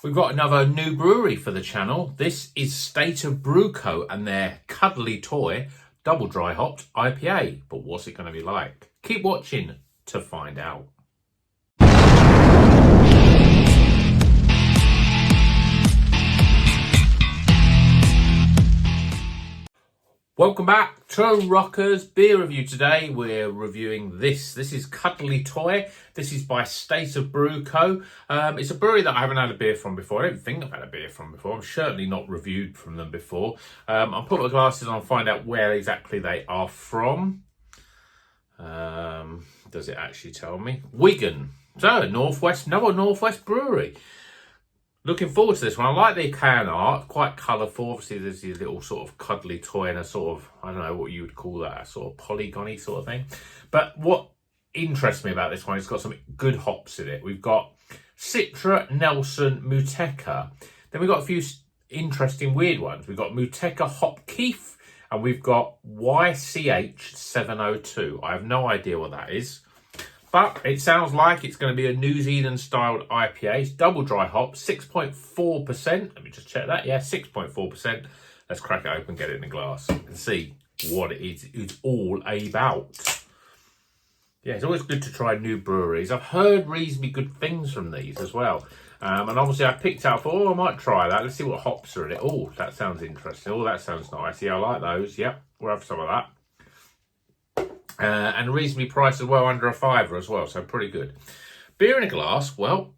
We've got another new brewery for the channel. This is State of Brew Co and their Cuddly Toy Double Dry Hopped IPA. But what's it going to be like? Keep watching to find out. Welcome back to Rockers Beer Review. Today we're reviewing this. This is Cuddly Toy. This is by State of Brew Co. It's a brewery that I haven't had a beer from before. I don't think I've had a beer from before. I'm certainly not reviewed from them before. I'll put my glasses on and find out where exactly they are from. Does it actually tell me? Wigan. So, another Northwest brewery. Looking forward to this one. I like the can art, quite colourful. Obviously, there's these little sort of cuddly toy and a sort of, I don't know what you would call that, a sort of polygony sort of thing. But what interests me about this one is it's got some good hops in it. We've got Citra, Nelson, Muteca. Then we've got a few interesting weird ones. We've got Muteca Hop Keef and we've got YCH 702. I have no idea what that is. But it sounds like it's going to be a New Zealand-styled IPA. It's double dry hop, 6.4%. Let me just check that. Yeah, 6.4%. Let's crack it open, get it in the glass, and see what it's all about. Yeah, it's always good to try new breweries. I've heard reasonably good things from these as well. And obviously I picked out, I might try that. Let's see what hops are in it. Oh, that sounds interesting. Oh, that sounds nice. Yeah, I like those. Yep, we'll have some of that. And reasonably priced as well, under £5 as well, so pretty good. Beer in a glass, well,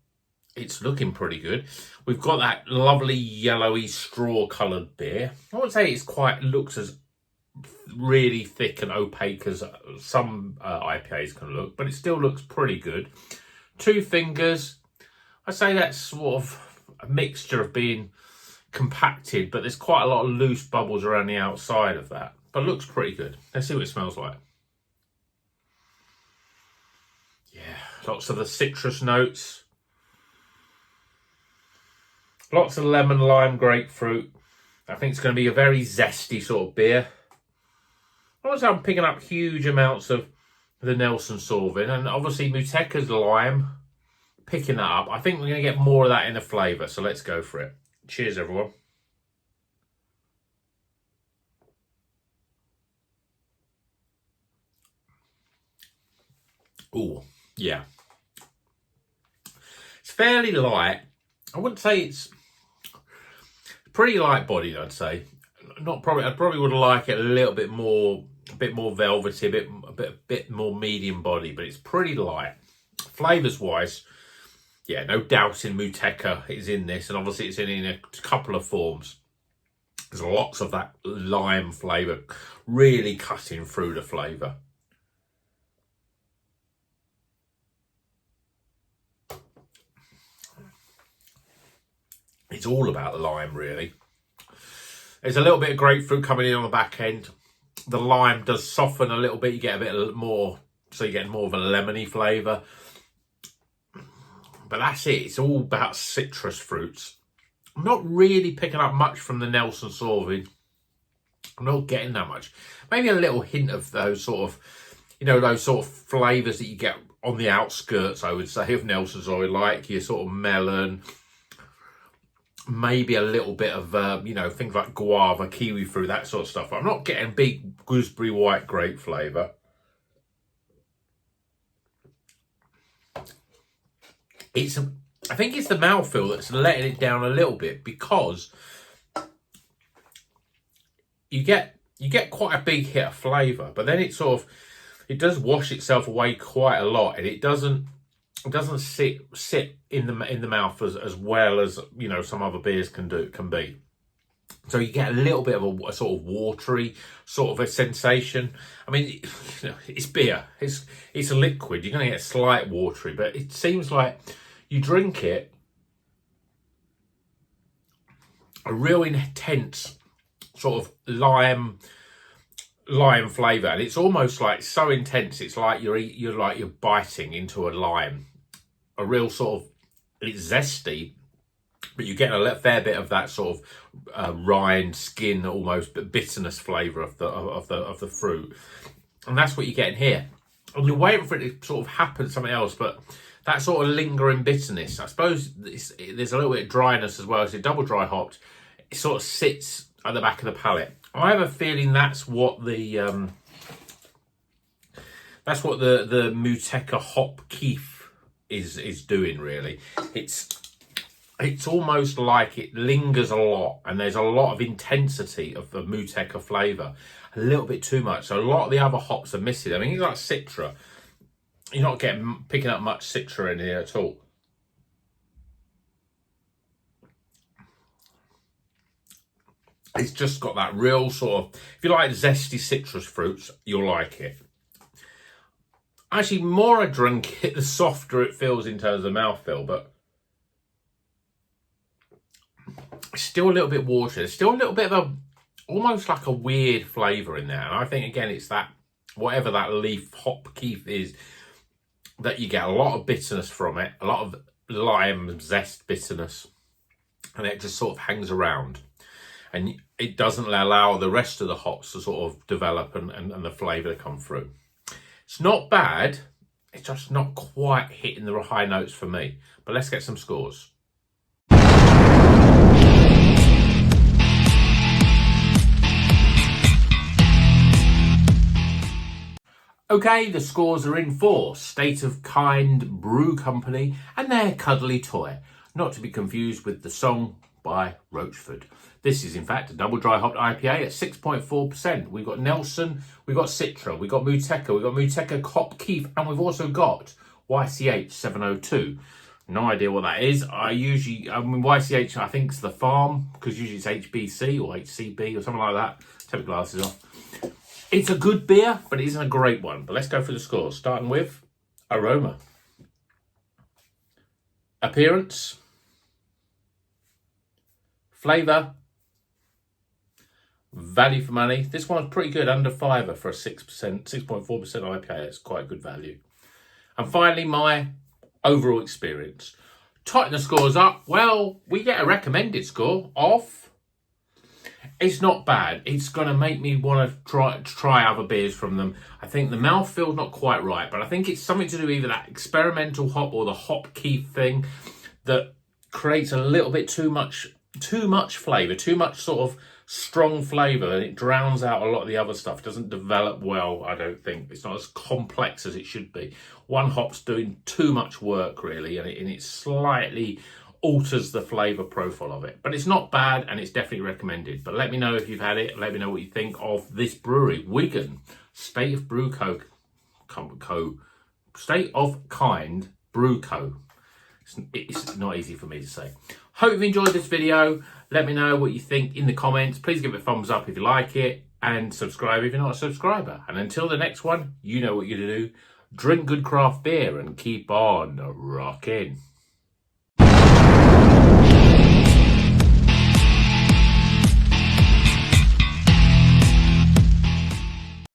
it's looking pretty good. We've got that lovely yellowy straw coloured beer. I would say looks as really thick and opaque as some IPAs can look, but it still looks pretty good. 2 fingers. I'd say that's sort of a mixture of being compacted, but there's quite a lot of loose bubbles around the outside of that. But it looks pretty good. Let's see what it smells like. Lots of the citrus notes. Lots of lemon, lime, grapefruit. I think it's going to be a very zesty sort of beer. Also, I'm picking up huge amounts of the Nelson Sauvin. And obviously, Muteca's lime. Picking that up. I think we're going to get more of that in the flavour. So let's go for it. Cheers, everyone. Ooh, yeah. It's fairly light. I wouldn't say it's pretty light bodied, I'd say. I probably would like it a little bit more, velvety, a bit more medium body, but it's pretty light. Flavours wise, yeah, no doubting Muteca is in this, and obviously it's in a couple of forms. There's lots of that lime flavour really cutting through the flavour. It's all about lime, really. There's a little bit of grapefruit coming in on the back end. The lime does soften a little bit. You get a bit more, so you get more of a lemony flavour. But that's it. It's all about citrus fruits. I'm not really picking up much from the Nelson Sauvin. I'm not getting that much. Maybe a little hint of those sort of, those sort of flavours that you get on the outskirts, I would say, of Nelson Sauvin, like your sort of melon. Maybe a little bit of, things like guava, kiwi fruit, that sort of stuff. I'm not getting big gooseberry white grape flavour. I think it's the mouthfeel that's letting it down a little bit, because you get quite a big hit of flavour, but then it does wash itself away quite a lot, and it doesn't sit in the mouth as well as some other beers can be. So you get a little bit of a sort of watery sort of a sensation. I mean, it's beer. It's a liquid. You're going to get slight watery, but it seems like you drink it, a real intense sort of lime flavour, and it's almost like so intense. It's like you're biting into a lime. A real sort of, it's zesty, but you get a fair bit of that sort of rind, skin, almost bitterness flavour of the fruit, and that's what you're getting here. And you're waiting for it to sort of happen to something else, but that sort of lingering bitterness. I suppose there's a little bit of dryness as well. It's a double dry hopped. It sort of sits at the back of the palate. I have a feeling that's what the Muteca hop keef is doing, really. It's almost like it lingers a lot, and there's a lot of intensity of the Muteca flavour. A little bit too much. So a lot of the other hops are missing. I mean, it's like Citra. You're not picking up much Citra in here at all. It's just got that real sort of, if you like zesty citrus fruits, you'll like it. Actually, more I drink it, the softer it feels in terms of mouthfeel, but it's still a little bit watery. There's still a little bit of almost like a weird flavour in there. And I think, again, it's that, whatever that leaf hop keef is, that you get a lot of bitterness from it, a lot of lime zest bitterness, and it just sort of hangs around. And it doesn't allow the rest of the hops to sort of develop and the flavour to come through. It's not bad, it's just not quite hitting the high notes for me. But let's get some scores. Okay, the scores are in for State of Kind Brew Company and their Cuddly Toy, not to be confused with the song by Roachford. This is in fact a double dry hopped IPA at 6.4%. We've got Nelson, we've got Citra, we've got Muteca Hop Keef, and we've also got YCH 702. No idea what that is. YCH I think it's the farm, because usually it's HBC or HCB or something like that. Take the glasses off. It's a good beer, but it isn't a great one. But let's go through the scores, starting with aroma. Appearance. Flavour. Value for money. This one's pretty good, under £5 for a 6.4% IPA. It's quite good value. And finally, my overall experience. Tighten the scores up. Well, we get a recommended score of... It's not bad. It's going to make me want to try other beers from them. I think the mouthfeel's not quite right, but I think it's something to do with either that experimental hop or the hop keef thing that creates a little bit too much flavour, too much sort of strong flavour, and it drowns out a lot of the other stuff. It doesn't develop well, I don't think. It's not as complex as it should be. One hop's doing too much work, really, and it slightly alters the flavour profile of it. But it's not bad, and it's definitely recommended. But let me know if you've had it. Let me know what you think of this brewery. Wigan, State of Brew Co. State of Kind Brew Co. It's not easy for me to say. Hope you've enjoyed this video. Let me know what you think in the comments. Please give it a thumbs up if you like it, and subscribe if you're not a subscriber. And until the next one, you know what you're to do. Drink good craft beer and keep on rocking.